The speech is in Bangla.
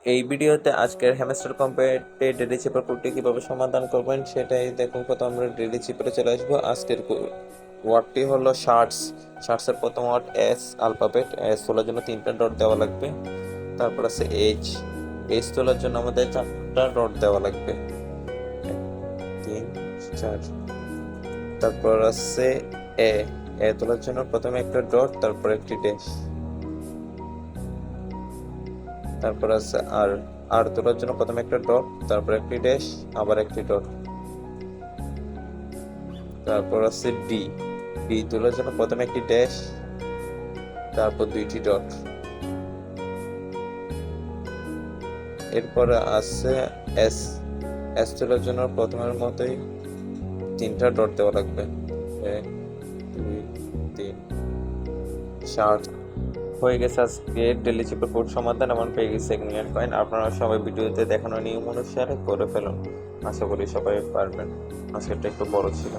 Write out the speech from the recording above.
এই ভিডিওতে আজকের হ্যামস্টার কম্পেটে ডেডি চিপার কোডটি কীভাবে সমাধান করবেন সেটাই দেখুন। কত আমরা ডেডি চিপারে চলে আসবো। আজকের ওয়ার্ডটি হলো শার্টস। শার্টসের প্রথম ওয়ার্ড এস, আলফাবেট। এস তোলার জন্য 3টা ডট দেওয়া লাগবে। তারপর আছে এইচ। এইচ তোলার জন্য আমাদের 4টা ডট দেওয়া লাগবে, 3 4। তারপর আছে এ। এ তোলার জন্য প্রথমে একটা ডট, তারপর একটি ড্যাশ। তারপর আছে আর। আর তোলার জন্য প্রথমে একটা ডট, তারপর একটি ড্যাশ, আবার একটি ডট। তারপর আছে ডি। ডি তোলার জন্য প্রথমে একটি ড্যাশ, তারপর 2টি ডট। এরপরে আছে এস। এস তোলার জন্য প্রথমের মতোই 3টা ডট দেওয়া লাগবে, 1 2 3। শার্ট হয়ে গেছে আজকে ডেলি চিপের কোড সমাধান। এমন পেয়ে গেছে 1 মিলিয়ন কয়েন। আপনারা সবাই ভিডিওতে দেখানো নিয়ম অনুসারে করে ফেলুন। আশা করি সবাই পারবেন। আজকেরটা একটু বড় ছিল।